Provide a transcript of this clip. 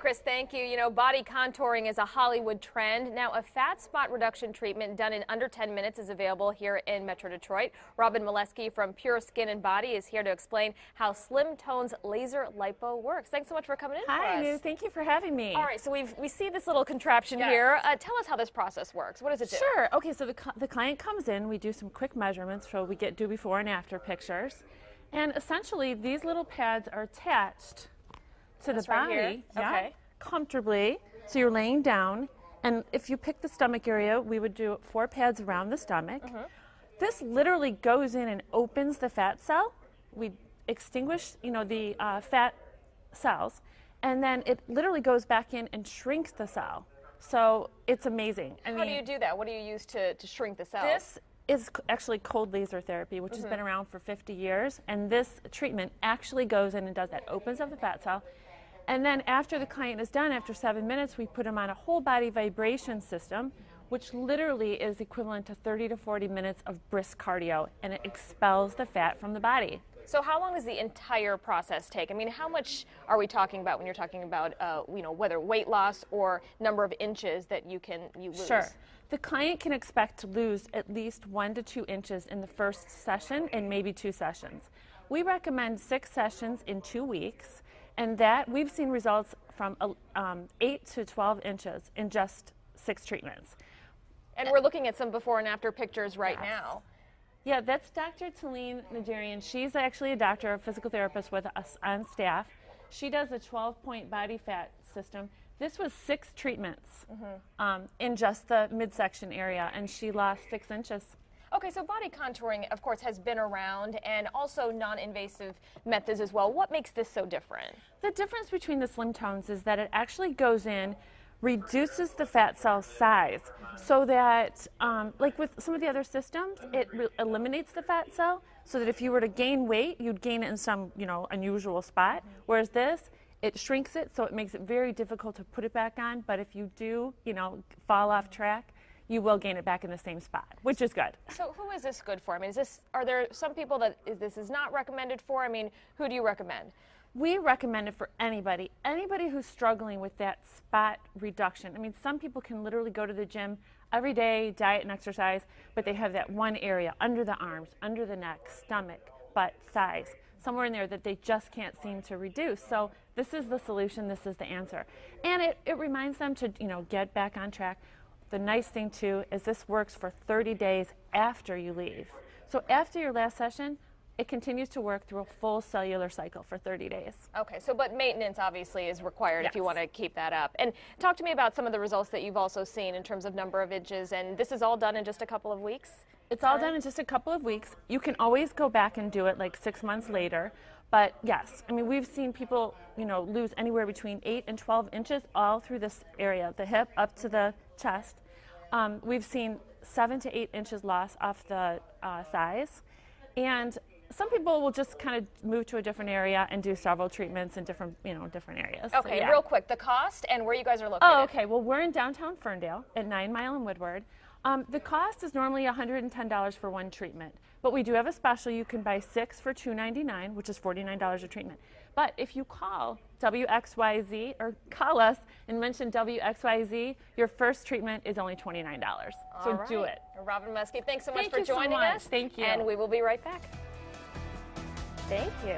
Chris, thank you. You know, body contouring is a Hollywood trend. Now, a fat spot reduction treatment done in under 10 minutes is available here in Metro Detroit. Robin Molesky from Pure Skin and Body is here to explain how Slim Tone's laser lipo works. Thanks so much for coming in for us. Hi, thank you for having me. All right, so we see this little contraption here. Tell us how this process works. What does it do? Sure. Okay, so the client comes in, we do some quick measurements, so we do before and after pictures. And essentially, these little pads are attached to the body, comfortably. So you're laying down, and if you pick the stomach area, we would do 4 pads around the stomach. This literally goes in and opens the fat cell. We extinguish, the fat cells, and then it literally goes back in and shrinks the cell. So it's amazing. How do you do that? What do you use to shrink the cells? This is actually cold laser therapy, which has been around for 50 years, and this treatment actually goes in and does that, opens up the fat cell. And then after the client is done, after 7 minutes, we put them on a whole body vibration system, which literally is equivalent to 30 to 40 minutes of brisk cardio, and it expels the fat from the body. So how long does the entire process take? I mean, how much are we talking about when you're talking about, whether weight loss or number of inches that you lose? Sure. The client can expect to lose at least 1 to 2 inches in the first session and maybe 2 sessions. We recommend 6 sessions in 2 weeks. And that we've seen results from 8 to 12 inches in just 6 treatments. And we're looking at some before and after pictures right now. Yeah, that's Dr. Talene Najarian. She's actually a doctor, a physical therapist with us on staff. She does a 12-point body fat system. This was 6 treatments in just the midsection area, and she lost 6 inches. Okay, so body contouring, of course, has been around, and also non-invasive methods as well. What makes this so different? The difference between the Slim Tones is that it actually goes in, reduces the fat cell size, so that, like with some of the other systems, it eliminates the fat cell, so that if you were to gain weight, you'd gain it in some, unusual spot. Whereas this, it shrinks it, so it makes it very difficult to put it back on. But if you do, fall off track, you will gain it back in the same spot, which is good. So who is this good for? I mean, are there some people that this is not recommended for? I mean, who do you recommend? We recommend it for anybody who's struggling with that spot reduction. I mean, some people can literally go to the gym every day, diet and exercise, but they have that one area under the arms, under the neck, stomach, butt, thighs, somewhere in there that they just can't seem to reduce. So this is the solution, this is the answer. And it reminds them to, get back on track. The nice thing, too, is this works for 30 days after you leave. So after your last session, it continues to work through a full cellular cycle for 30 days. Okay, but maintenance obviously is required if you want to keep that up. And talk to me about some of the results that you've also seen in terms of number of inches, and this is all done in just a couple of weeks? It's all done in just a couple of weeks. You can always go back and do it like 6 months later. But yes, I mean, we've seen people, lose anywhere between 8 and 12 inches all through this area, the hip up to the chest. We've seen 7 to 8 inches loss off the thighs. And some people will just kind of move to a different area and do several treatments in different areas. Okay, so, real quick, the cost and where you guys are located. Oh, okay. Well, we're in downtown Ferndale at 9 Mile and Woodward. The cost is normally $110 for 1 treatment, but we do have a special. You can buy 6 for $299, which is $49 a treatment. But if you call WXYZ or call us and mention WXYZ, your first treatment is only $29. So do it. Robin Molesky, thanks so much for joining us. Thank you. And we will be right back. Thank you.